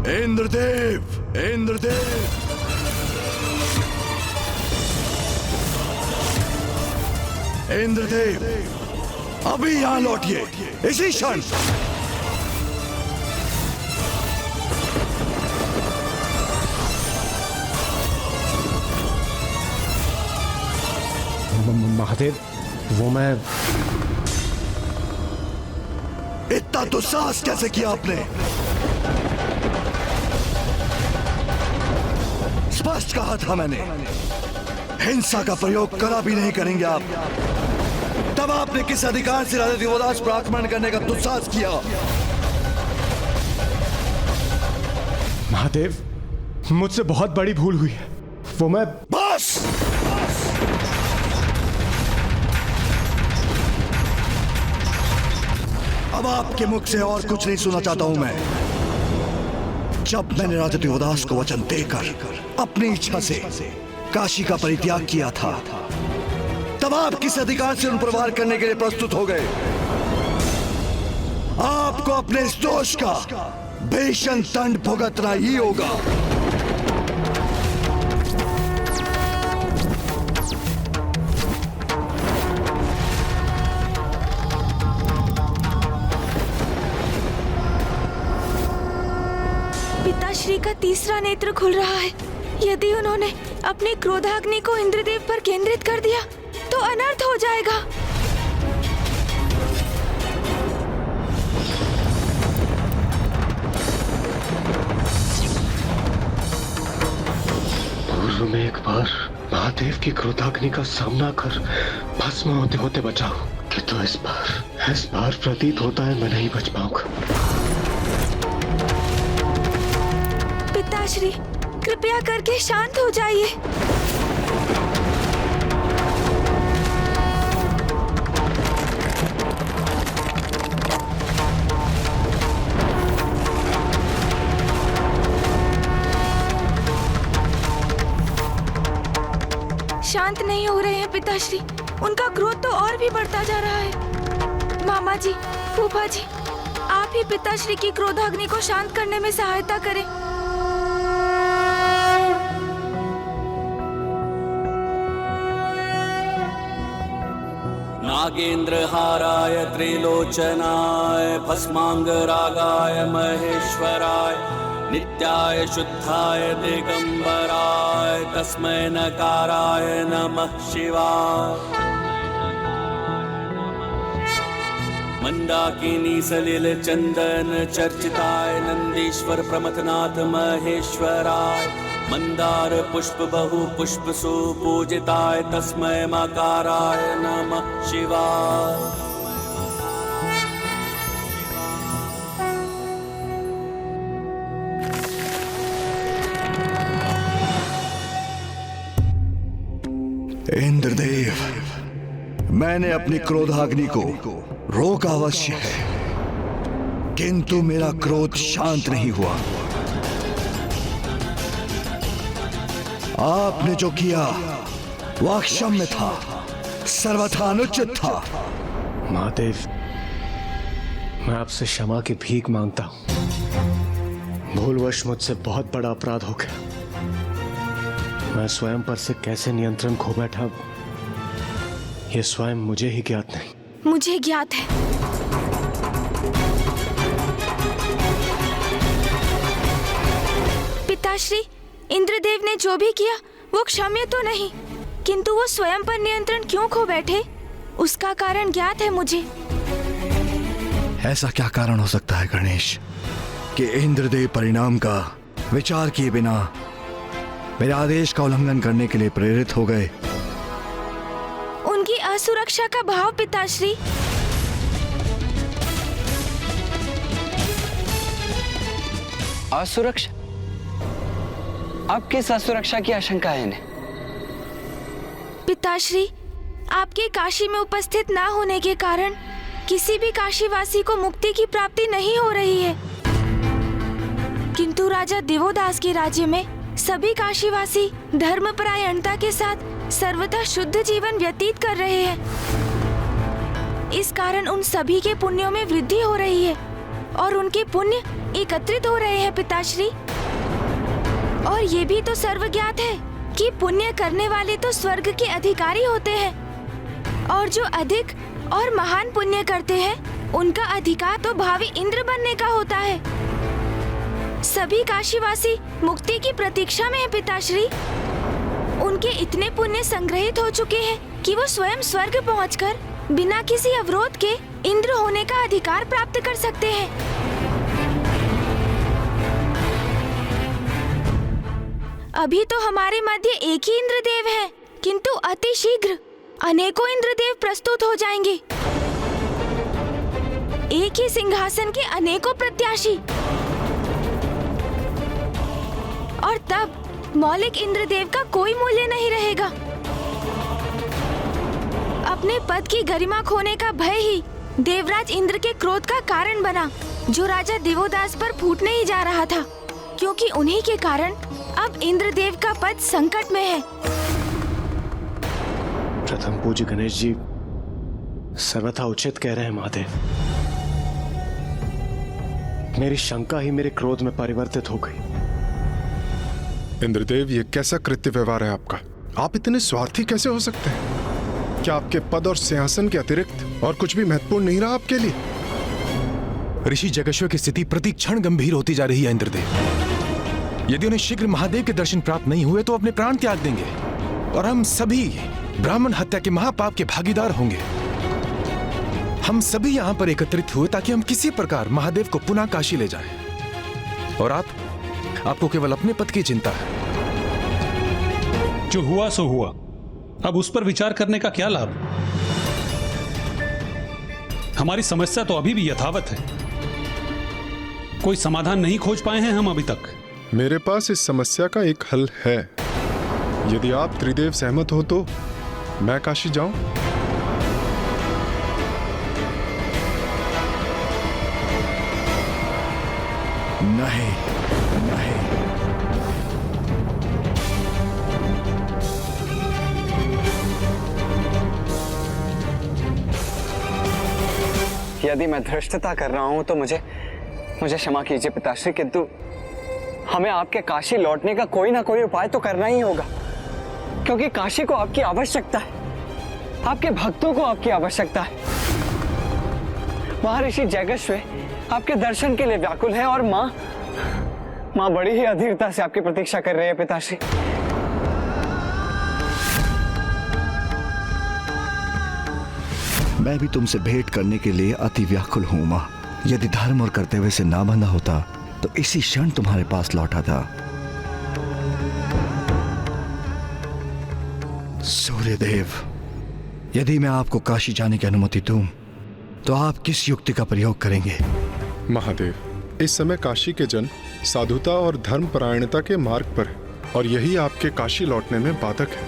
इंद्रदेव, इंद्रदेव, इंद्रदेव, अभी यहां लौटिए, इसी क्षण। महादेव, वो मैं इतना दुस्साहस कैसे किया आपने? स्पष्ट कहा था मैंने, हिंसा का प्रयोग करा भी नहीं करेंगे आप। तब आपने किस अधिकार से राजा दिवोदास पर आक्रमण करने का दुस्साहस किया? महादेव, मुझसे बहुत बड़ी भूल हुई है। वो मैं बस! अब आपके मुख से और कुछ नहीं सुनना चाहता हूं मैं। जब मैंने राजा दिवोदास को वचन देकर अपनी इच्छा से काशी का परित्याग किया था, तब आप किस अधिकार से उन पर वार करने के लिए प्रस्तुत हो गए? आपको अपने इस दोष का भीषण दंड भुगतना ही होगा। पिताश्री का तीसरा नेत्र खुल रहा है। यदि उन्होंने अपनी क्रोधाग्नि को इंद्रदेव पर केंद्रित कर दिया तो अनर्थ हो जाएगा। पूर्व में एक बार महादेव की क्रोधाग्नि का सामना कर भस्म होते होते बचा हूं, किंतु इस बार प्रतीत होता है मैं नहीं बच पाऊंगा। पिताश्री, कृपया करके शांत हो जाइए। शांत नहीं हो रहे हैं पिताश्री। उनका क्रोध तो और भी बढ़ता जा रहा है। मामा जी, फूफा जी, आप ही पिताश्री की क्रोधाग्नि को शांत करने में सहायता करें। नागेन्द्रहाराय त्रिलोचनाय भस्मांगरागाय महेश्वराय नित्याय शुद्धाय दिगंबराय तस्मै नकाराय नमः शिवाय। मंदाकिनी सलिल चंदन चर्चिताय नंदीश्वर प्रमथनाथ महेश्वराय मंदार पुष्प बहु पुष्प सुपूजिताय तस्मै मकाराय नमः शिवाय। इंद्रदेव, मैंने अपनी क्रोधाग्नि को रोका अवश्य है, किंतु मेरा क्रोध शांत नहीं हुआ। आपने जो किया वह अक्षम्य था, सर्वथा अनुचित था। महादेव, मैं आपसे क्षमा की भीख मांगता हूं। भूलवश मुझसे बहुत बड़ा अपराध हो गया। मैं स्वयं पर से कैसे नियंत्रण खो बैठा, ये स्वयं मुझे ही ज्ञात नहीं। मुझे ज्ञात है। पिताश्री, इंद्रदेव ने जो भी किया वो क्षम्य तो नहीं, किंतु वो स्वयं पर नियंत्रण क्यों खो बैठे, उसका कारण ज्ञात है मुझे। ऐसा क्या कारण हो सकता है गणेश कि इंद्रदेव परिणाम का विचार किए बिना मेरे आदेश का उल्लंघन करने के लिए प्रेरित हो गए? उनकी असुरक्षा का भाव पिताश्री। असुरक्षा? अब किस असुरक्षा की आशंका है इन्हें? पिताश्री, आपके काशी में उपस्थित ना होने के कारण किसी भी काशीवासी को मुक्ति की प्राप्ति नहीं हो रही है, किंतु राजा दिवोदास के राज्य में सभी काशीवासी धर्मपरायणता के साथ सर्वथा शुद्ध जीवन व्यतीत कर रहे हैं। इस कारण उन सभी के पुण्यों में वृद्धि हो रही है और उनके पुण्य एकत्रित हो रहे हैं पिताश्री। और ये भी तो सर्वज्ञात है कि पुण्य करने वाले तो स्वर्ग के अधिकारी होते हैं और जो अधिक और महान पुण्य करते हैं उनका अधिकार तो भावी इंद्र बनने का होता है। सभी काशीवासी मुक्ति की प्रतीक्षा में है पिताश्री। उनके इतने पुण्य संग्रहित हो चुके हैं कि वो स्वयं स्वर्ग पहुंचकर बिना किसी अवरोध के इंद्र होने का अधिकार प्राप्त कर सकते हैं। अभी तो हमारे मध्य एक ही इंद्रदेव है, किंतु अति शीघ्र अनेकों इंद्रदेव प्रस्तुत हो जाएंगे। एक ही सिंहासन के अनेकों प्रत्याशी, और तब मौलिक इंद्रदेव का कोई मूल्य नहीं रहेगा। अपने पद की गरिमा खोने का भय ही देवराज इंद्र के क्रोध का कारण बना, जो राजा दिवोदास पर फूटने ही जा रहा था, क्योंकि उन्हीं के कारण अब इंद्रदेव का पद संकट में है। प्रथम पूज्य गणेश जी सर्वथा उचित कह रहे हैं महादेव। मेरी शंका ही मेरे क्रोध में परिवर्तित हो गई। इंद्रदेव, ये कैसा कृत्य व्यवहार है आपका? आप इतने स्वार्थी कैसे हो सकते हैं? क्या आपके पद और सिंहासन के अतिरिक्त और कुछ भी महत्वपूर्ण नहीं रहा आपके लिए? ऋषि जगेश्वर की स्थिति प्रति क्षण गंभीर होती जा रही है इंद्रदेव। यदि उन्हें शीघ्र महादेव के दर्शन प्राप्त नहीं हुए तो अपने प्राण त्याग देंगे और हम सभी ब्राह्मण हत्या के महापाप के भागीदार होंगे। हम सभी यहाँ पर एकत्रित हुए ताकि हम किसी प्रकार महादेव को पुनः काशी ले जाएं। और आपको केवल अपने पद की चिंता है। जो हुआ सो हुआ, अब उस पर विचार करने का क्या लाभ? हमारी समस्या तो अभी भी यथावत है। कोई समाधान नहीं खोज पाए हैं हम अभी तक। मेरे पास इस समस्या का एक हल है। यदि आप त्रिदेव सहमत हो तो मैं काशी जाऊं? नहीं, नहीं। यदि मैं धृष्टता कर रहा हूं तो मुझे क्षमा कीजिए पिताश्री, किंतु हमें आपके काशी लौटने का कोई ना कोई उपाय तो करना ही होगा, क्योंकि काशी को आपकी आवश्यकता है, आपके भक्तों को आपकी आवश्यकता है। महर्षि जगेश्वर आपके दर्शन के लिए व्याकुल है और माँ बड़ी ही अधीरता से आपकी प्रतीक्षा कर रही है पिताश्री। मैं भी तुमसे भेंट करने के लिए अति व्याकुल हूं मां। यदि धर्म और कर्तव्य से ना बंधा होता तो इसी क्षण तुम्हारे पास लौटा था। सूर्यदेव, यदि मैं आपको काशी जाने की अनुमति दूं तो आप किस युक्ति का प्रयोग करेंगे? महादेव, इस समय काशी के जन साधुता और धर्म परायणता के मार्ग पर है और यही आपके काशी लौटने में बाधक है,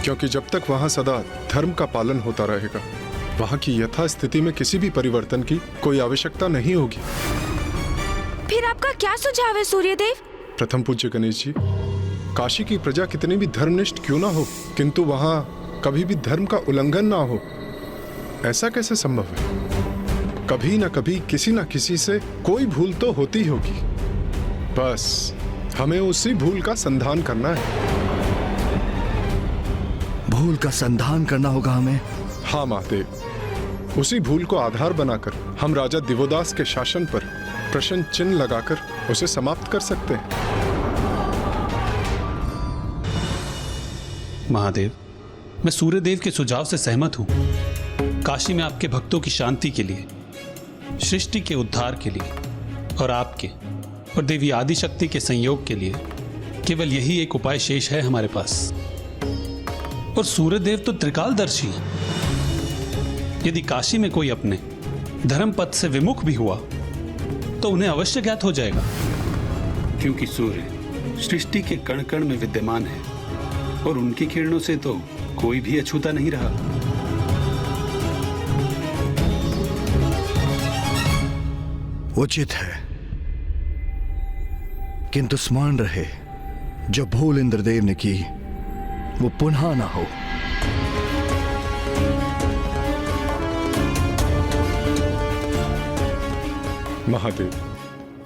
क्योंकि जब तक वहां सदा धर्म का पालन होता रहेगा, वहां की यथास्थिति में किसी भी परिवर्तन की कोई आवश्यकता नहीं होगी। फिर आपका क्या सुझाव है सूर्यदेव? प्रथम पूज्य गणेश जी, काशी की प्रजा कितनी भी धर्मनिष्ठ क्यों ना हो, किंतु वहां कभी भी धर्म का उल्लंघन ना हो, ऐसा कैसे संभव है? कभी ना कभी किसी ना किसी से कोई भूल तो होती होगी। बस हमें उसी भूल का संधान करना है। भूल का संधान करना होगा हमें? हाँ महादेव, उसी भूल को आधार बनाकर हम राजा दिवोदास के शासन पर प्रश्न चिन्ह लगाकर उसे समाप्त कर सकते हैं। महादेव, मैं सूर्यदेव के सुझाव से सहमत हूं। काशी में आपके भक्तों की शांति के लिए, सृष्टि के उद्धार के लिए और आपके और देवी आदिशक्ति के संयोग के लिए केवल यही एक उपाय शेष है हमारे पास। और सूर्यदेव तो त्रिकालदर्शी हैं। यदि काशी में कोई अपने धर्म पथ से विमुख भी हुआ तो उन्हें अवश्य ज्ञात हो जाएगा, क्योंकि सूर्य सृष्टि के कण कण में विद्यमान है और उनकी किरणों से तो कोई भी अछूता नहीं रहा। उचित है, किंतु स्मरण रहे, जो भूल इंद्रदेव ने की वो पुनः ना हो। महादेव,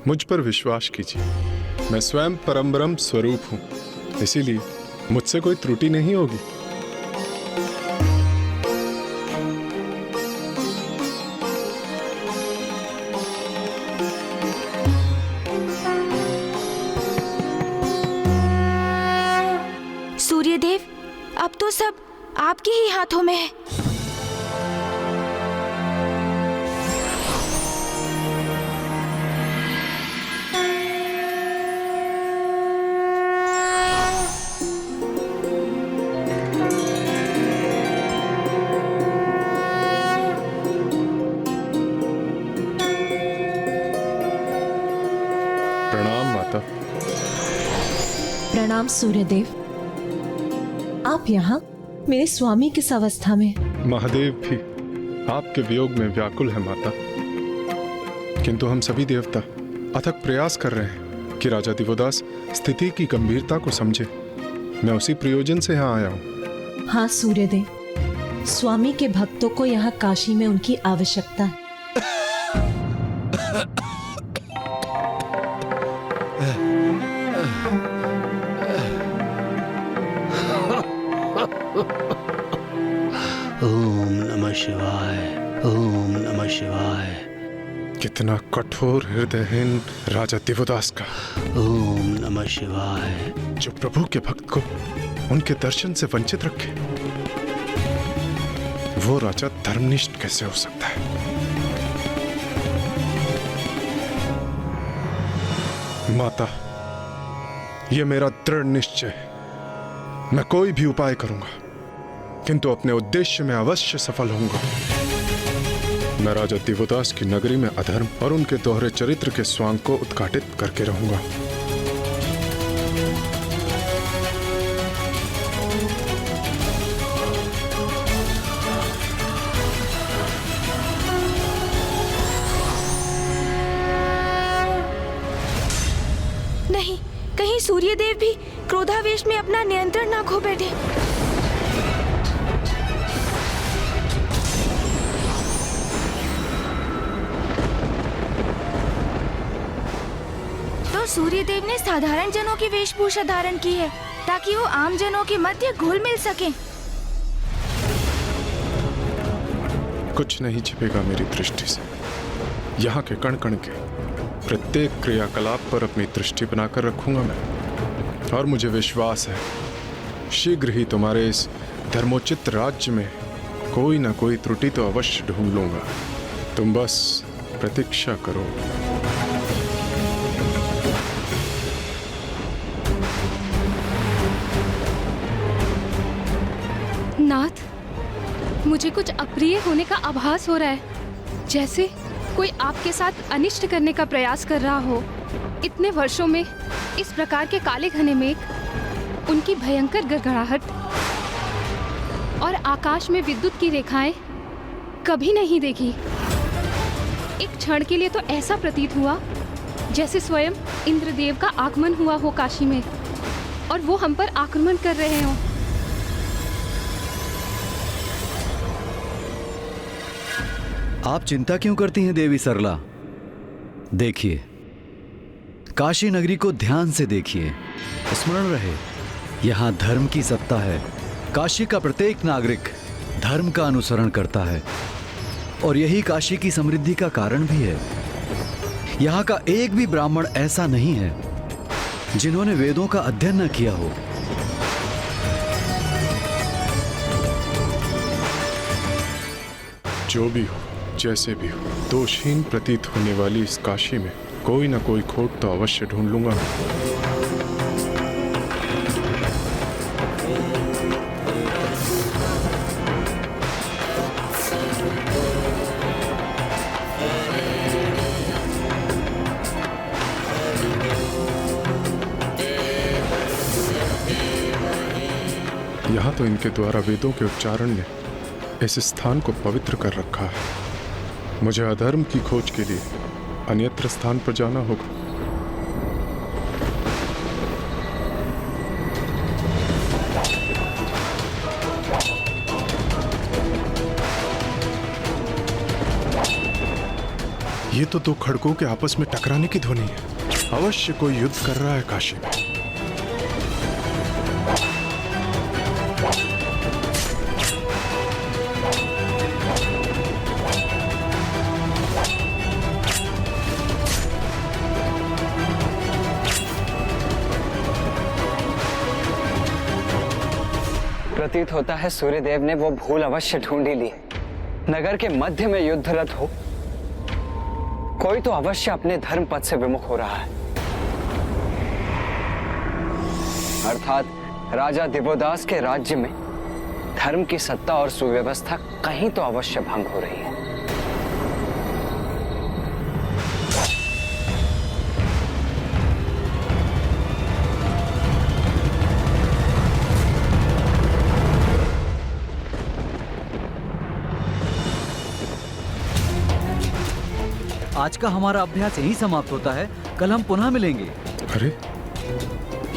मुझ पर विश्वास कीजिए। मैं स्वयं परम ब्रह्म स्वरूप हूं, इसीलिए मुझसे कोई त्रुटि नहीं होगी। सूर्यदेव, अब तो सब आपके ही हाथों में है। प्रणाम माता। प्रणाम सूर्यदेव। आप यहाँ मेरे स्वामी किस अवस्था में? महादेव भी आपके वियोग में व्याकुल है माता, किंतु हम सभी देवता अथक प्रयास कर रहे हैं कि राजा दिवोदास स्थिति की गंभीरता को समझे। मैं उसी प्रयोजन से यहाँ आया हूँ। हाँ सूर्यदेव, स्वामी के भक्तों को यहाँ काशी में उनकी आवश्यकता है। ओम नमः शिवाय, ओम नमः शिवाय। कितना कठोर हृदयहीन राजा दिवोदास का। ओम नमः शिवाय। जो प्रभु के भक्त को उनके दर्शन से वंचित रखे, वो राजा धर्मनिष्ठ कैसे हो सकता है? माता, यह मेरा दृढ़ निश्चय है। मैं कोई भी उपाय करूंगा, किंतु अपने उद्देश्य में अवश्य सफल होऊंगा। मैं राजा दिवोदास की नगरी में अधर्म और उनके दोहरे चरित्र के स्वांग को उद्घाटित करके रहूंगा। नहीं, कहीं सूर्यदेव भी क्रोधावेश में अपना नियंत्रण ना खो बैठे। तो सूर्यदेव ने साधारण जनों की वेशभूषा धारण की है ताकि वो आम जनों के मध्य घुल मिल सके। कुछ नहीं छिपेगा मेरी दृष्टि से। यहाँ के कण कण के प्रत्येक क्रियाकलाप पर अपनी दृष्टि बनाकर रखूंगा मैं, और मुझे विश्वास है शीघ्र ही तुम्हारे इस धर्मोचित राज्य में कोई ना कोई त्रुटि तो अवश्य ढूंढ लूंगा। तुम बस प्रतीक्षा करो। नाथ, मुझे कुछ अप्रिय होने का आभास हो रहा है, जैसे कोई आपके साथ अनिष्ट करने का प्रयास कर रहा हो। इतने वर्षों में इस प्रकार के काले घने मेघ, उनकी भयंकर गड़गड़ाहट और आकाश में विद्युत की रेखाएं कभी नहीं देखी। एक क्षण के लिए तो ऐसा प्रतीत हुआ जैसे स्वयं इंद्रदेव का आगमन हुआ हो काशी में और वो हम पर आक्रमण कर रहे हों। आप चिंता क्यों करती हैं देवी सरला? देखिए, काशी नगरी को ध्यान से देखिए। स्मरण रहे, यहाँ धर्म की सत्ता है। काशी का प्रत्येक नागरिक धर्म का अनुसरण करता है और यही काशी की समृद्धि का कारण भी है। यहाँ का एक भी ब्राह्मण ऐसा नहीं है जिन्होंने वेदों का अध्ययन न किया हो। जो भी हो, जैसे भी हो, दोषहीन प्रतीत होने वाली इस काशी में कोई ना कोई खोट तो अवश्य ढूंढ लूंगा। यहाँ तो इनके द्वारा वेदों के उच्चारण ने इस स्थान को पवित्र कर रखा है। मुझे अधर्म की खोज के लिए अन्यत्र स्थान पर जाना होगा। ये तो दो खड़कों के आपस में टकराने की ध्वनि है। अवश्य कोई युद्ध कर रहा है काशी में। प्रतीत होता है सूर्यदेव ने वो भूल अवश्य ढूंढ ही ली है। नगर के मध्य में युद्धरत हो कोई तो अवश्य अपने धर्म पथ से विमुख हो रहा है, अर्थात राजा दिवोदास के राज्य में धर्म की सत्ता और सुव्यवस्था कहीं तो अवश्य भंग हो रही है। आज का हमारा अभ्यास यही समाप्त होता है, कल हम पुनः मिलेंगे। अरे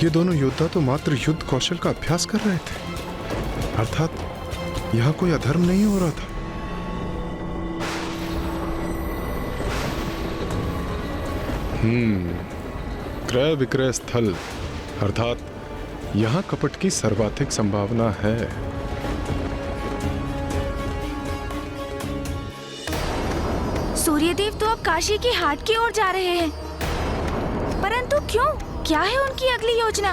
ये दोनों योद्धा तो मात्र युद्ध कौशल का अभ्यास कर रहे थे, अर्थात यहाँ कोई अधर्म नहीं हो रहा था। क्रय विक्रय स्थल, अर्थात यहाँ कपट की सर्वाधिक संभावना है। सूर्यदेव तो अब काशी की हाट की ओर जा रहे हैं, परंतु क्यों? क्या है उनकी अगली योजना?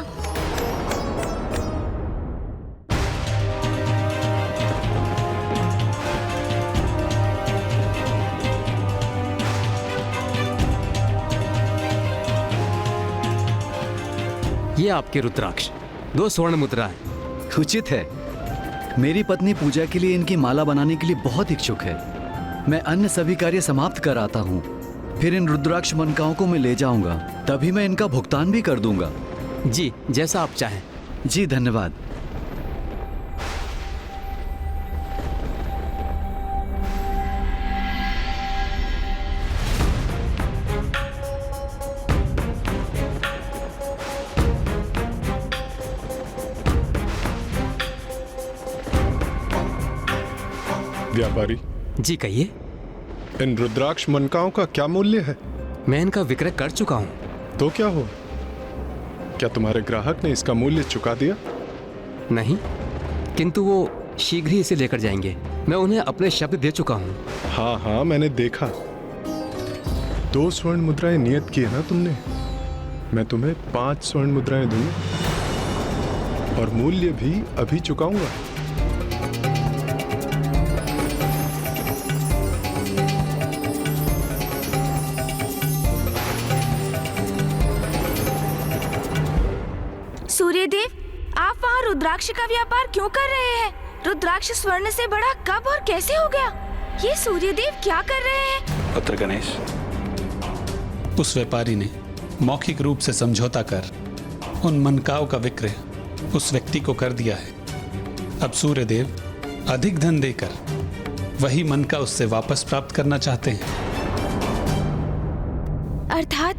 ये आपके रुद्राक्ष 2 स्वर्ण मुद्राएं। उचित है। मेरी पत्नी पूजा के लिए इनकी माला बनाने के लिए बहुत इच्छुक है। मैं अन्य सभी कार्य समाप्त कर आता हूँ, फिर इन रुद्राक्ष मनकाओं को मैं ले जाऊंगा, तभी मैं इनका भुगतान भी कर दूंगा। जी, जैसा आप चाहें। जी धन्यवाद। व्यापारी जी कहिए। इन रुद्राक्ष मनकाओं का क्या मूल्य है? मैं इनका विक्रय कर चुका हूँ। तो क्या हो, क्या तुम्हारे ग्राहक ने इसका मूल्य चुका दिया? नहीं, किंतु वो शीघ्र ही इसे लेकर जाएंगे। मैं उन्हें अपने शब्द दे चुका हूँ। हाँ हाँ, मैंने देखा। 2 स्वर्ण मुद्राएं नियत की है ना तुमने। मैं तुम्हें 5 स्वर्ण मुद्राएं दूंगा और मूल्य भी अभी चुकाऊंगा। सूर्यदेव, आप वहाँ रुद्राक्ष का व्यापार क्यों कर रहे हैं? रुद्राक्ष स्वर्ण से बड़ा कब और कैसे हो गया? ये सूर्यदेव क्या कर रहे हैं? पुत्र गणेश, उस व्यापारी ने मौखिक रूप से समझौता कर उन मनकाओं का विक्रय उस व्यक्ति को कर दिया है। अब सूर्यदेव अधिक धन देकर वही मनका उससे वापस प्राप्त करना चाहते हैं। अर्थात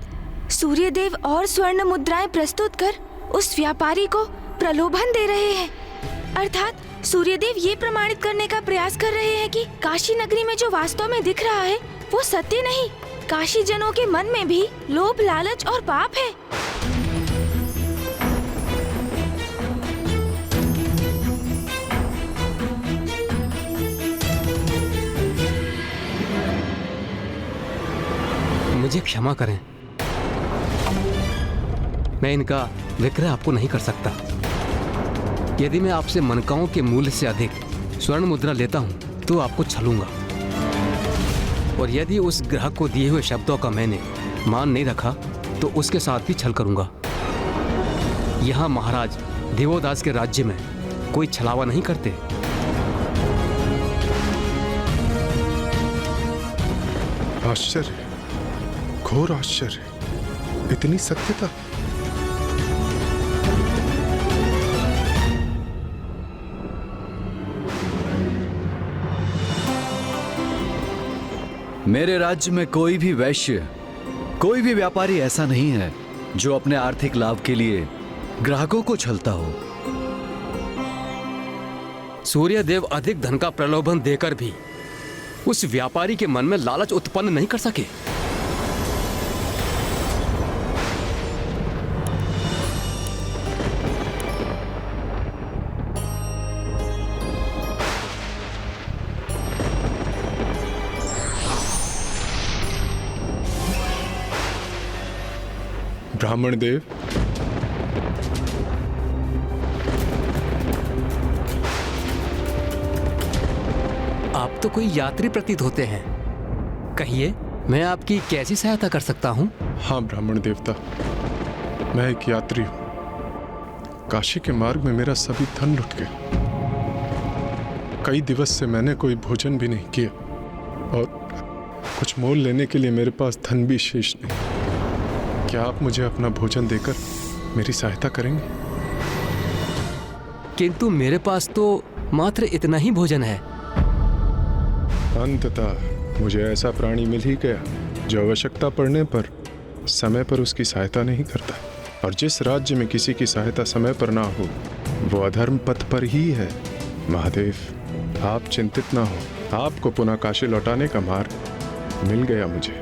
सूर्यदेव और स्वर्ण मुद्राएं प्रस्तुत कर उस व्यापारी को प्रलोभन दे रहे हैं। अर्थात सूर्यदेव ये प्रमाणित करने का प्रयास कर रहे हैं कि काशी नगरी में जो वास्तव में दिख रहा है वो सत्य नहीं, काशी जनों के मन में भी लोभ, लालच और पाप है। मुझे क्षमा करें, मैं इनका विक्रय आपको नहीं कर सकता। यदि मैं आपसे मनकाओं के मूल्य से अधिक स्वर्ण मुद्रा लेता हूं तो आपको छलूंगा, और यदि उस ग्राहक को दिए हुए शब्दों का मैंने मान नहीं रखा तो उसके साथ भी छल करूंगा। यहां महाराज दिवोदास के राज्य में कोई छलावा नहीं करते। आश्चर्य, घोर आश्चर्य, इतनी सत्यता। मेरे राज्य में कोई भी वैश्य, कोई भी व्यापारी ऐसा नहीं है जो अपने आर्थिक लाभ के लिए ग्राहकों को छलता हो। सूर्यदेव अधिक धन का प्रलोभन देकर भी उस व्यापारी के मन में लालच उत्पन्न नहीं कर सके। ब्राह्मण देव, आप तो कोई यात्री प्रतीत होते हैं। कहिए, मैं आपकी कैसी सहायता कर सकता हूँ? हाँ ब्राह्मण देवता, मैं एक यात्री हूँ। काशी के मार्ग में मेरा सभी धन लुट गया। कई दिवस से मैंने कोई भोजन भी नहीं किया और कुछ मोल लेने के लिए मेरे पास धन भी शेष नहीं। क्या आप मुझे अपना भोजन देकर मेरी सहायता करेंगे? किंतु मेरे पास तो मात्र इतना ही भोजन है। अंततः मुझे ऐसा प्राणी मिल ही गया जो आवश्यकता पड़ने पर समय पर उसकी सहायता नहीं करता। और जिस राज्य में किसी की सहायता समय पर ना हो, वो अधर्म पथ पर ही है। महादेव, आप चिंतित ना हो, आपको पुनः काशी लौटाने का मार्ग मिल गया मुझे।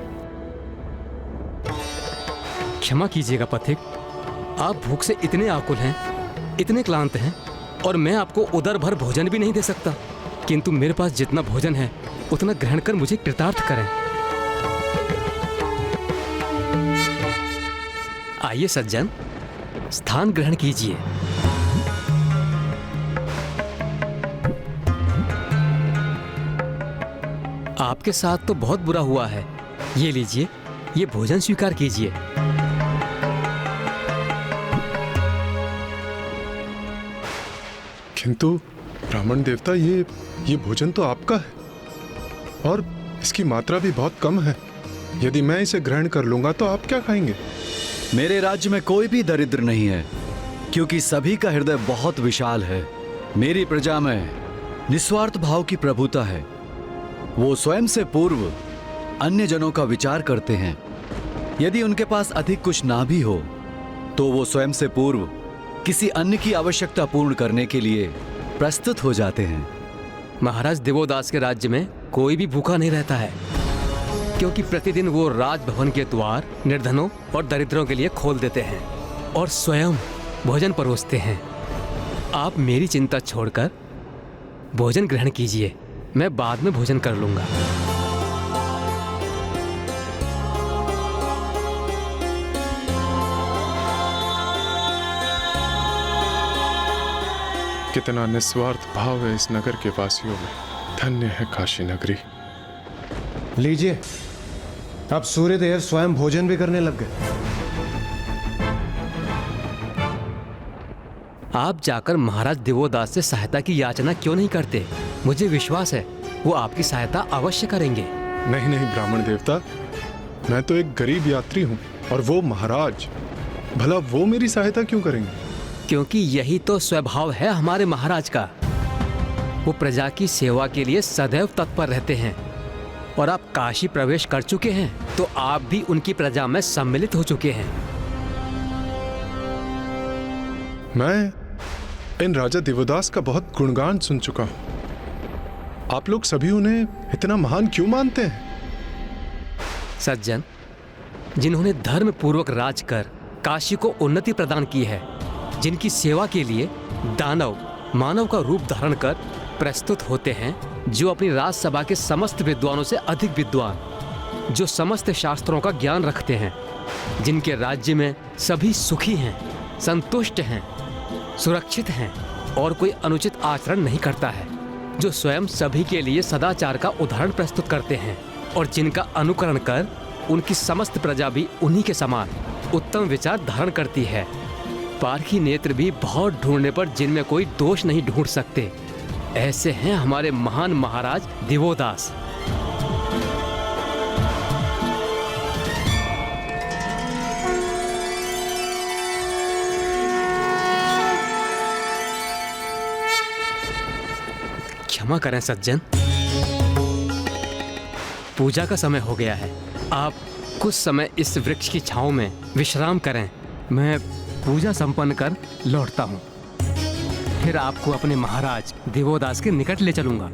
क्षमा कीजिएगा पथिक, आप भूख से इतने आकुल हैं, इतने क्लांत हैं, और मैं आपको उदर भर भोजन भी नहीं दे सकता। किंतु मेरे पास जितना भोजन है उतना ग्रहण कर मुझे कृतार्थ करें। आइए सज्जन, स्थान ग्रहण कीजिए। आपके साथ तो बहुत बुरा हुआ है। ये लीजिए, ये भोजन स्वीकार कीजिए। किंतु ब्राह्मण देवता, ये भोजन तो आपका है और इसकी मात्रा भी बहुत कम है। यदि मैं इसे ग्रहण कर लूंगा तो आप क्या खाएंगे? मेरे राज्य में कोई भी दरिद्र नहीं है, क्योंकि सभी का हृदय बहुत विशाल है। मेरी प्रजा में निस्वार्थ भाव की प्रभुता है। वो स्वयं से पूर्व अन्य जनों का विचार करते हैं। यदि उनके पास अधिक कुछ ना भी हो तो वो स्वयं से पूर्व किसी अन्य की आवश्यकता पूर्ण करने के लिए प्रस्तुत हो जाते हैं। महाराज दिवोदास के राज्य में कोई भी भूखा नहीं रहता है, क्योंकि प्रतिदिन वो राजभवन के द्वार निर्धनों और दरिद्रों के लिए खोल देते हैं और स्वयं भोजन परोसते हैं। आप मेरी चिंता छोड़कर भोजन ग्रहण कीजिए, मैं बाद में भोजन कर लूंगा। कितना निस्वार्थ भाव है इस नगर के वासियों में। धन्य है काशी नगरी। लीजिए, अब सूर्यदेव स्वयं भोजन भी करने लग गए। आप जाकर महाराज दिवोदास से सहायता की याचना क्यों नहीं करते? मुझे विश्वास है वो आपकी सहायता अवश्य करेंगे। नहीं नहीं ब्राह्मण देवता, मैं तो एक गरीब यात्री हूँ और वो महाराज, भला वो मेरी सहायता क्यों करेंगे? क्योंकि यही तो स्वभाव है हमारे महाराज का। वो प्रजा की सेवा के लिए सदैव तत्पर रहते हैं। और आप काशी प्रवेश कर चुके हैं तो आप भी उनकी प्रजा में सम्मिलित हो चुके हैं। मैं इन राजा दिवोदास का बहुत गुणगान सुन चुका हूं। आप लोग सभी उन्हें इतना महान क्यों मानते हैं? सज्जन, जिन्होंने धर्म पूर्वक राज कर काशी को उन्नति प्रदान की है, जिनकी सेवा के लिए दानव मानव का रूप धारण कर प्रस्तुत होते हैं, जो अपनी राजसभा के समस्त विद्वानों से अधिक विद्वान, जो समस्त शास्त्रों का ज्ञान रखते हैं, जिनके राज्य में सभी सुखी हैं, संतुष्ट हैं, सुरक्षित हैं और कोई अनुचित आचरण नहीं करता है, जो स्वयं सभी के लिए सदाचार का उदाहरण प्रस्तुत करते हैं और जिनका अनुकरण कर उनकी समस्त प्रजा भी उन्हीं के समान उत्तम विचार धारण करती है। पारखी नेत्र भी बहुत ढूंढने पर जिनमें कोई दोष नहीं ढूंढ सकते। ऐसे हैं हमारे महान महाराज दिवोदास। क्षमा करें सज्जन, पूजा का समय हो गया है। आप कुछ समय इस वृक्ष की छांव में विश्राम करें। मैं पूजा संपन्न कर लौटता हूँ, फिर आपको अपने महाराज दिवोदास के निकट ले चलूंगा।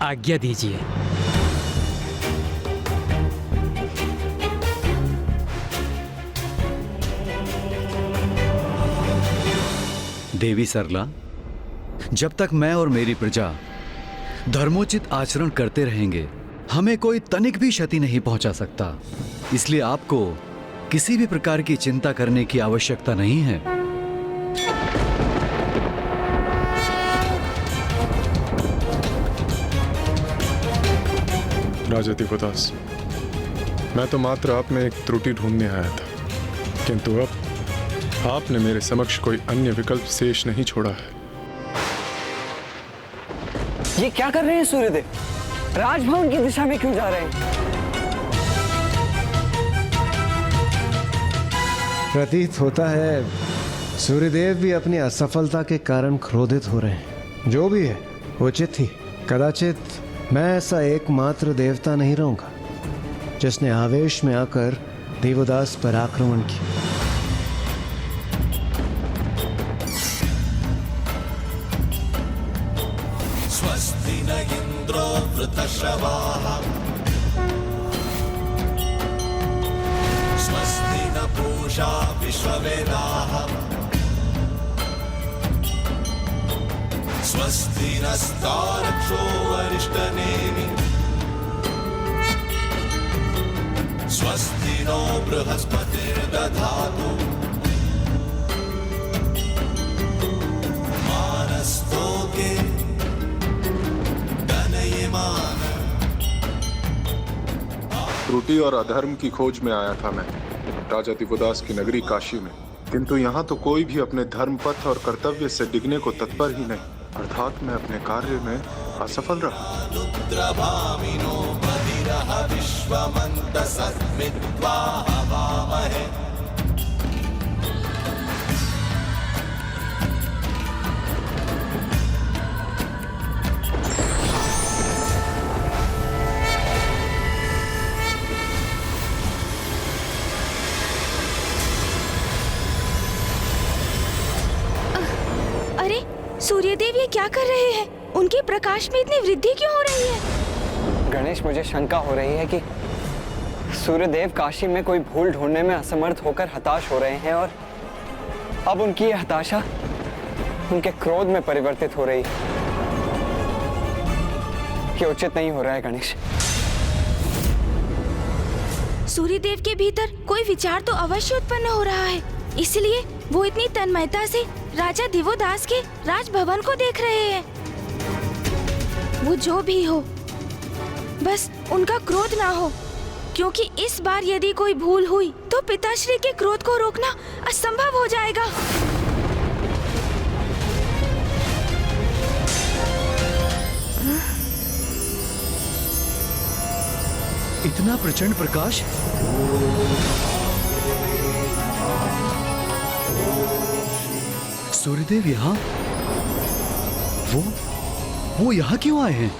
आज्ञा दीजिए। देवी सरला, जब तक मैं और मेरी प्रजा धर्मोचित आचरण करते रहेंगे, हमें कोई तनिक भी क्षति नहीं पहुंचा सकता। इसलिए आपको किसी भी प्रकार की चिंता करने की आवश्यकता नहीं है। राजा दिवोदास, मैं तो मात्र आप में एक त्रुटि ढूंढने आया था, किंतु अब आपने मेरे समक्ष कोई अन्य विकल्प शेष नहीं छोड़ा है। ये क्या कर रहे हैं सूर्यदेव? राजभवन की दिशा में क्यों जा रहे हैं? प्रतीत होता है सूर्यदेव भी अपनी असफलता के कारण क्रोधित हो रहे हैं। जो भी है उचित ही। कदाचित मैं ऐसा एकमात्र देवता नहीं रहूंगा जिसने आवेश में आकर देवदास पर आक्रमण किया। स्वस्ति न इंद्रो वृतश्रवाः स्वस्ति न पूषा विश्ववेदाः स्वस्ति नस्तारक्षो अरिष्टनेमिः स्वस्ति नो बृहस्पतिर्दधातु मानस्तोके गणयमान। त्रुटि और अधर्म की खोज में आया था मैं राजा दिवोदास की नगरी काशी में, किंतु यहाँ तो कोई भी अपने धर्म पथ और कर्तव्य से डिगने को तत्पर ही नहीं, अर्थात मैं अपने कार्य में असफल रहा। अरे सूर्यदेव ये क्या कर रहे हैं? उनके प्रकाश में इतनी वृद्धि क्यों हो रही है? गणेश, मुझे शंका हो रही है कि सूर्यदेव काशी में कोई भूल ढूंढने में असमर्थ होकर हताश हो रहे हैं और अब उनकी यह हताशा उनके क्रोध में परिवर्तित हो रही है। ये उचित नहीं हो रहा है गणेश। सूर्यदेव के भीतर कोई विचार तो अवश्य उत्पन्न हो रहा है, इसलिए वो इतनी तन्मयता से राजा दिवोदास के राजभवन को देख रहे हैं। वो जो भी हो, बस उनका क्रोध ना हो, क्योंकि इस बार यदि कोई भूल हुई तो पिताश्री के क्रोध को रोकना असंभव हो जाएगा। इतना प्रचंड प्रकाश! सूर्यदेव यहाँ? वो यहाँ क्यों आए हैं?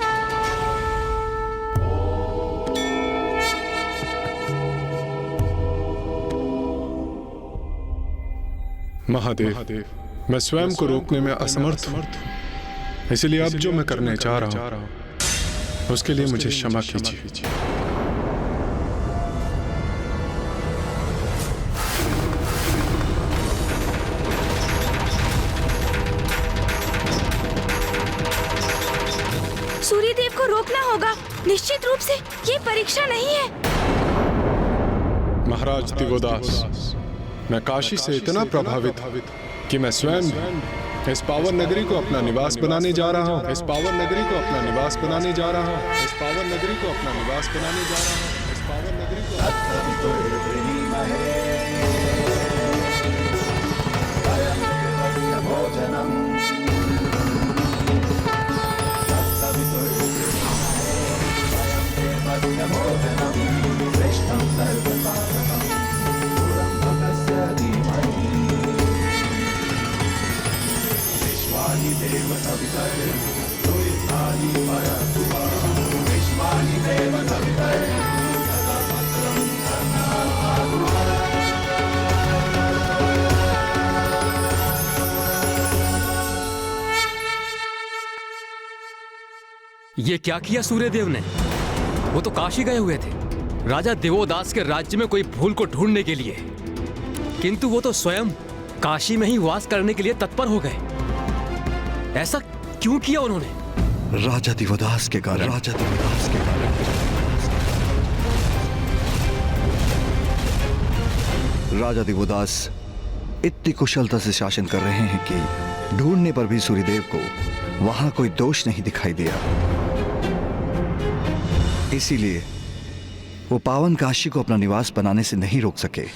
महादेव, मैं स्वयं को रोकने में असमर्थ हूँ, इसलिए अब जो मैं करने जा रहा हूँ उसके लिए मुझे क्षमा कीजिए। सूर्यदेव को रोकना होगा, निश्चित रूप से ये परीक्षा नहीं है। महाराज दिवोदास, मैं काशी से इतना प्रभावित कि मैं स्वयं इस पावन नगरी को अपना निवास बनाने जा रहा हूँ। इस पावन नगरी को अपना निवास बनाने जा रहा हूँ। इस पावन नगरी को अपना निवास बनाने जा रहा हूँ। इस पावन नगरी को ये क्या किया सूर्यदेव ने? वो तो काशी गए हुए थे राजा दिवोदास के राज्य में कोई भूल को ढूंढने के लिए, किंतु वो तो स्वयं काशी में ही वास करने के लिए तत्पर हो गए। ऐसा क्यों किया उन्होंने? राजा दिवोदास के कारण। राजा दिवोदास के कारण। राजा दिवोदास इतनी कुशलता से शासन कर रहे हैं कि ढूंढने पर भी सूर्यदेव को वहां कोई दोष नहीं दिखाई दिया। इसीलिए वो पावन काशी को अपना निवास बनाने से नहीं रोक सके।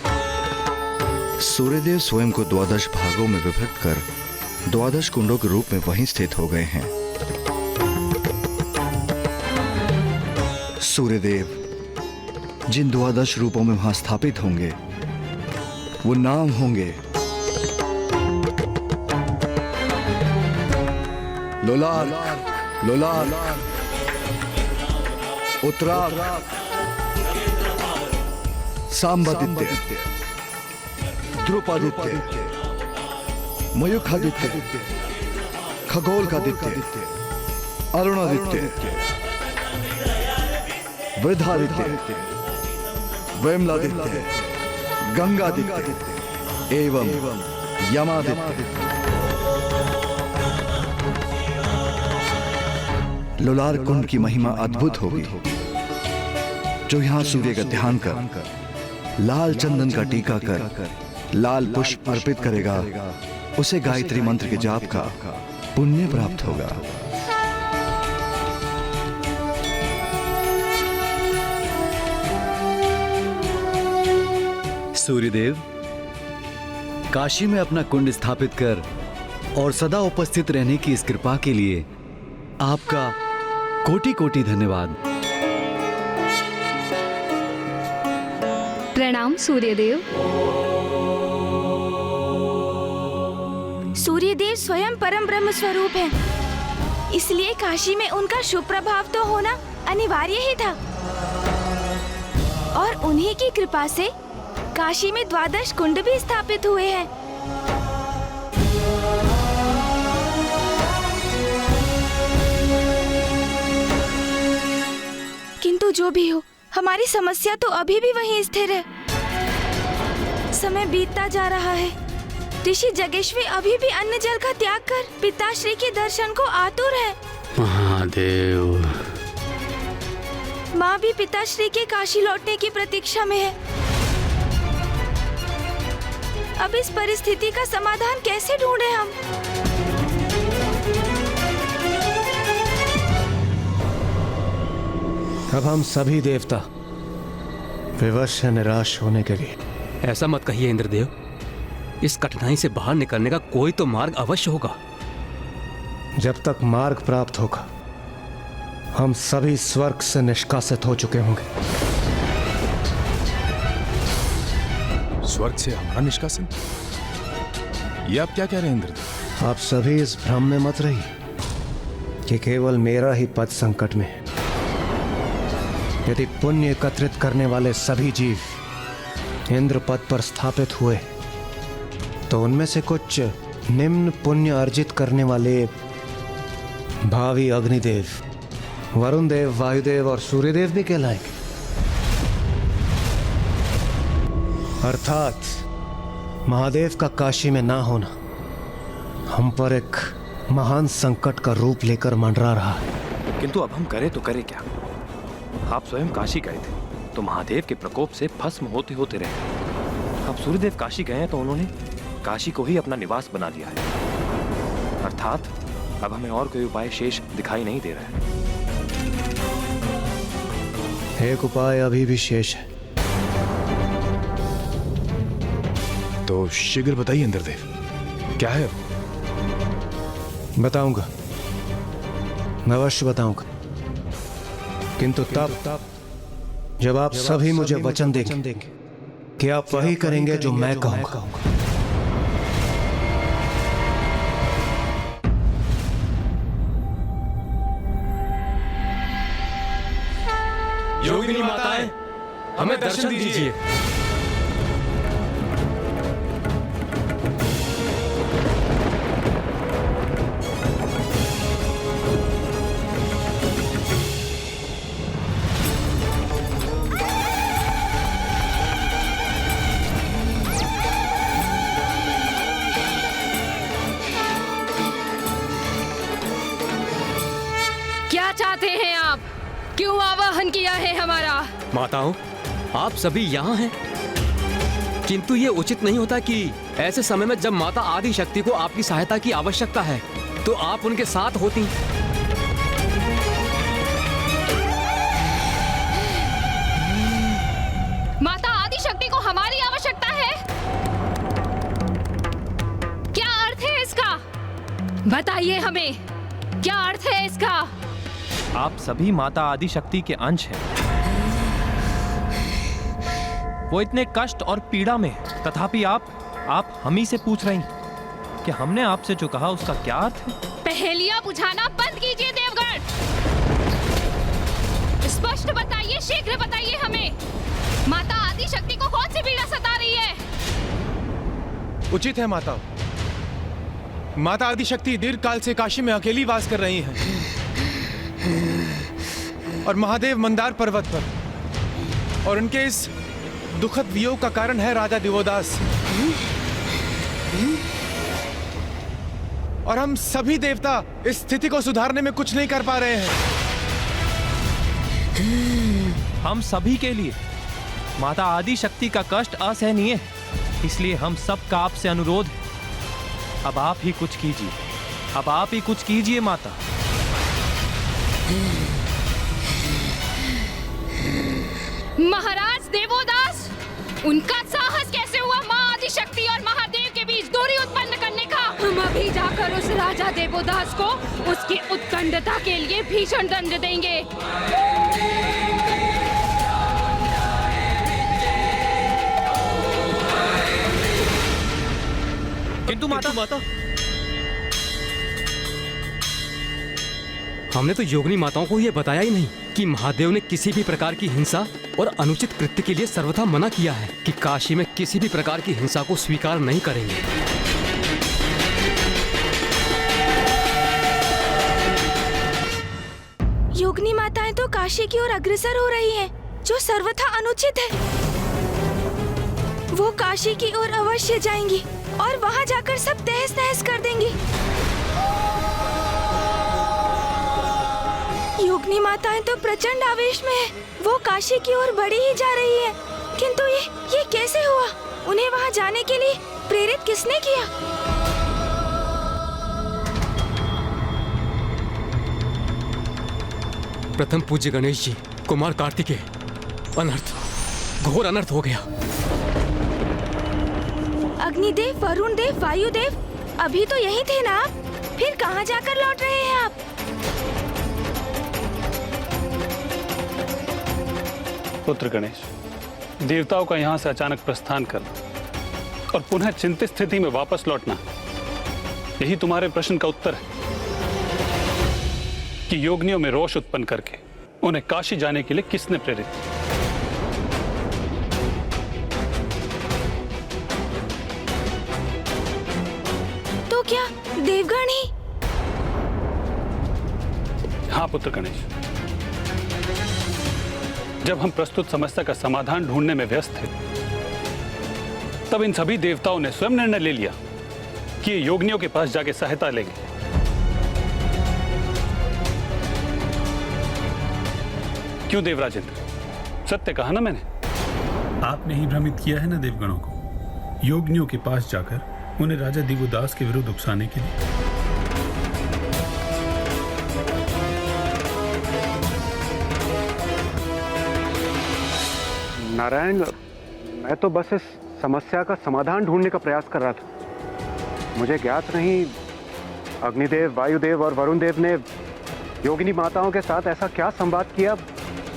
सूर्यदेव स्वयं को 12 भागों में विभक्त कर 12 कुंडों के रूप में वहीं स्थित हो गए हैं। सूर्यदेव जिन 12 रूपों में वहां स्थापित होंगे वो नाम होंगे लोलाल, लोलाल, उत्तराग, सांबादित्य, ध्रुपादित्य, मयूखादित्य, खगोलकादित्य, अरुणादित्य, वृद्धादित्य, वैमलादित्य, गंगादित्य एवं यमादित्य। लोलार कुंड की महिमा अद्भुत होगी। जो यहां सूर्य का ध्यान कर लाल चंदन का टीका कर लाल पुष्प अर्पित करेगा उसे गायत्री मंत्र के जाप का पुण्य प्राप्त होगा। सूर्यदेव, काशी में अपना कुंड स्थापित कर और सदा उपस्थित रहने की इस कृपा के लिए आपका कोटि कोटि धन्यवाद। प्रणाम सूर्यदेव। सूर्यदेव स्वयं परम ब्रह्म स्वरूप हैं, इसलिए काशी में उनका शुभ प्रभाव तो होना अनिवार्य ही था। और उन्हीं की कृपा से काशी में 12 कुंड भी स्थापित हुए हैं। किंतु जो भी हो, हमारी समस्या तो अभी भी वहीं स्थिर है। समय बीतता जा रहा है। ऋषि जगेश्वी अभी भी अन्न जल का त्याग कर पिताश्री के दर्शन को आतुर है। महादेव, माँ भी पिताश्री के काशी लौटने की प्रतीक्षा में है। अब इस परिस्थिति का समाधान कैसे ढूंढे हम? अब हम सभी देवता विवश हैं निराश होने के लिए। ऐसा मत कहिए इंद्रदेव, इस कठिनाई से बाहर निकलने का कोई तो मार्ग अवश्य होगा। जब तक मार्ग प्राप्त होगा हम सभी स्वर्ग से निष्कासित हो चुके होंगे। स्वर्ग से हमारा निष्कासन? ये आप क्या कह रहे हैं इंद्रदेव? आप सभी इस भ्रम में मत रहिए कि केवल मेरा ही पद संकट में है। यदि पुण्य एकत्रित करने वाले सभी जीव इंद्र पद पर स्थापित हुए तो उनमें से कुछ निम्न पुण्य अर्जित करने वाले भावी अग्निदेव, वरुण देव, वायुदेव और सूर्यदेव भी कहलाएंगे। अर्थात महादेव का काशी में ना होना हम पर एक महान संकट का रूप लेकर मंडरा रहा है। किंतु अब हम करें तो करें क्या? आप स्वयं काशी गए थे तो महादेव के प्रकोप से भस्म होते होते रहे। अब सूर्यदेव काशी गए हैं तो उन्होंने काशी को ही अपना निवास बना लिया है। अर्थात अब हमें और कोई उपाय शेष दिखाई नहीं दे रहा है। एक उपाय अभी भी शेष है। तो शीघ्र बताइए इंद्रदेव, क्या है वो? बताऊंगा, मैं अवश्य बताऊंगा, किंतु तब जब आप सभी मुझे वचन देंगे कि आप वही करेंगे जो मैं कहूंगा। योगिनी माताएं, हमें दर्शन दीजिए। क्या चाहते हैं आप? क्यों आवाहन किया है हमारा? माताओं, आप सभी यहाँ हैं? किंतु ये उचित नहीं होता कि ऐसे समय में जब माता आदि शक्ति को आपकी सहायता की आवश्यकता है तो आप उनके साथ होती। माता आदि शक्ति को हमारी आवश्यकता है? क्या अर्थ है इसका? बताइए हमें, क्या अर्थ है इसका? आप सभी माता आदि शक्ति के अंश हैं। वो इतने कष्ट और पीड़ा में, तथापि आप हम ही से पूछ रही कि हमने आपसे जो कहा उसका क्या अर्थ है? पहेलियां बुझाना बंद कीजिए देवगण। स्पष्ट बताइए, शीघ्र बताइए हमें, माता आदि शक्ति को कौन सी पीड़ा सता रही है? उचित है माता। माता आदि शक्ति दीर्घ काल से काशी में अकेली वास कर रही हैं और महादेव मंदार पर्वत पर, और उनके इस दुखद वियोग का कारण है राजा दिवोदास। और हम सभी देवता इस स्थिति को सुधारने में कुछ नहीं कर पा रहे हैं। हम सभी के लिए माता आदि शक्ति का कष्ट असहनीय है, इसलिए हम सब का आपसे अनुरोध है, अब आप ही कुछ कीजिए, अब आप ही कुछ कीजिए माता। महाराज देवोदास, उनका साहस कैसे हुआ माँ आदि शक्ति और महादेव के बीच दूरी उत्पन्न करने का? हम अभी जाकर उस राजा देवोदास को उसकी उत्कंठता के लिए भीषण दंड देंगे। किंतु माता हमने तो योगिनी माताओं को यह बताया ही नहीं कि महादेव ने किसी भी प्रकार की हिंसा और अनुचित कृत्य के लिए सर्वथा मना किया है, कि काशी में किसी भी प्रकार की हिंसा को स्वीकार नहीं करेंगे। योगिनी माताएं तो काशी की ओर अग्रसर हो रही हैं, जो सर्वथा अनुचित है। वो काशी की ओर अवश्य जाएंगी और वहाँ जाकर सब तहस नहस कर देंगी। योगिनी माताएं तो प्रचंड आवेश में है, वो काशी की ओर बढ़ी ही जा रही है। किंतु ये कैसे हुआ? उन्हें वहाँ जाने के लिए प्रेरित किसने किया? प्रथम पूज्य गणेश जी, कुमार कार्तिकेय, अनर्थ, घोर अनर्थ हो गया। अग्निदेव, वरुण देव, वायुदेव, अभी तो यही थे ना आप? फिर कहाँ जाकर लौट रहे हैं आप? पुत्र गणेश, देवताओं का यहाँ से अचानक प्रस्थान करना और पुनः चिंतित स्थिति में वापस लौटना, यही तुम्हारे प्रश्न का उत्तर है कि योगिनियों में रोष उत्पन्न करके उन्हें काशी जाने के लिए किसने प्रेरित किया। तो क्या देवगण ही? हाँ पुत्र गणेश, जब हम प्रस्तुत समस्या का समाधान ढूंढने में व्यस्त थे, तब इन सभी देवताओं ने स्वयं निर्णय ले लिया कि ये योगिनियों के पास जाके सहायता लेंगे। क्यों देवराजेंद्र, सत्य कहा ना मैंने? आपने ही भ्रमित किया है ना देवगणों को, योगिनियों के पास जाकर उन्हें राजा दिवोदास के विरुद्ध उकसाने के लिए। नारायण, मैं तो बस इस समस्या का समाधान ढूंढने का प्रयास कर रहा था। मुझे ज्ञात नहीं अग्निदेव, वायुदेव और वरुण देव ने योगिनी माताओं के साथ ऐसा क्या संवाद किया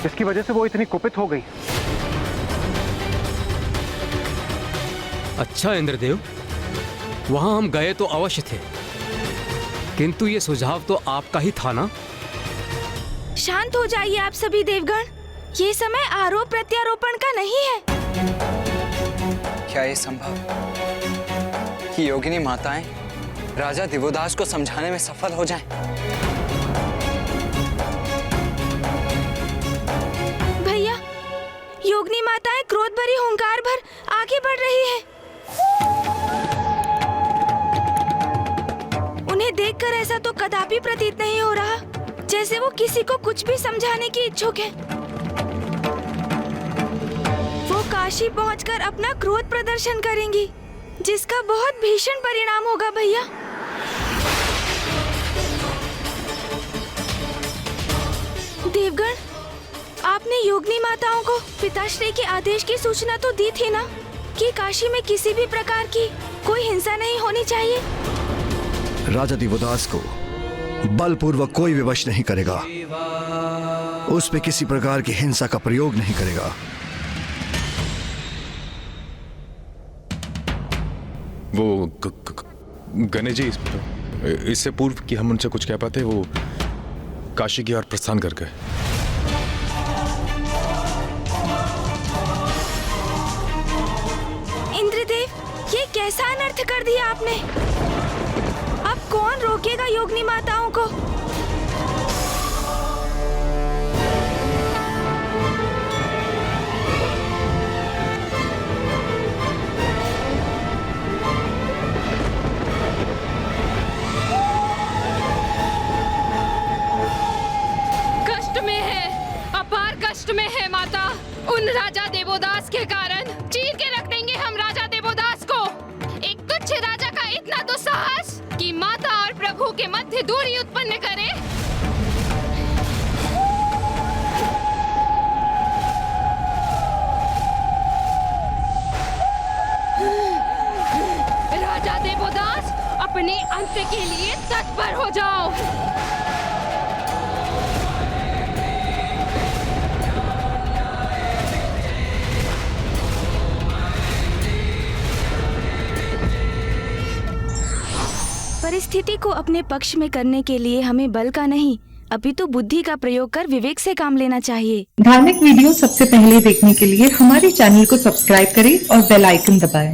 जिसकी वजह से वो इतनी कुपित हो गई। अच्छा इंद्रदेव, वहां हम गए तो अवश्य थे, किंतु ये सुझाव तो आपका ही था ना? शांत हो जाइए आप सभी देवगण, ये समय आरोप प्रत्यारोपण का नहीं है। क्या ये संभव कि योगिनी माताएं राजा दिवोदास को समझाने में सफल हो जाएं? भैया, योगिनी माताएं क्रोध भरी हुंकार भर आगे बढ़ रही है। उन्हें देखकर ऐसा तो कदापि प्रतीत नहीं हो रहा जैसे वो किसी को कुछ भी समझाने की इच्छुक है। वो काशी पहुंचकर अपना क्रोध प्रदर्शन करेंगी, जिसका बहुत भीषण परिणाम होगा भैया। देवगण, आपने योगिनी माताओं को पिताश्री के आदेश की सूचना तो दी थी ना कि काशी में किसी भी प्रकार की कोई हिंसा नहीं होनी चाहिए। राजा दिवोदास को बलपूर्वक कोई विवश नहीं करेगा, उस पे किसी प्रकार की हिंसा का प्रयोग नहीं करेगा। वो गणेश जी, इससे पूर्व कि हम उनसे कुछ कह पाते, वो काशी की ओर प्रस्थान कर गए। इंद्रदेव, ये कैसा अनर्थ कर दिया आपने? अब कौन रोकेगा योगिनी माताओं को? कष्ट में है, अपार कष्ट में है माता। उन राजा देवोदास के कारण चीर के रख देंगे हम राजा देवोदास को। एक तुच्छ राजा का इतना दुस्साहस कि माता और प्रभु के मध्य दूरी उत्पन्न करे। राजा देवोदास, अपने अंत के लिए तत्पर हो जाओ। परिस्थिति को अपने पक्ष में करने के लिए हमें बल का नहीं, अपितु बुद्धि का प्रयोग कर विवेक से काम लेना चाहिए। धार्मिक वीडियो सबसे पहले देखने के लिए हमारे चैनल को सब्सक्राइब करें और बेल आइकन दबाएं।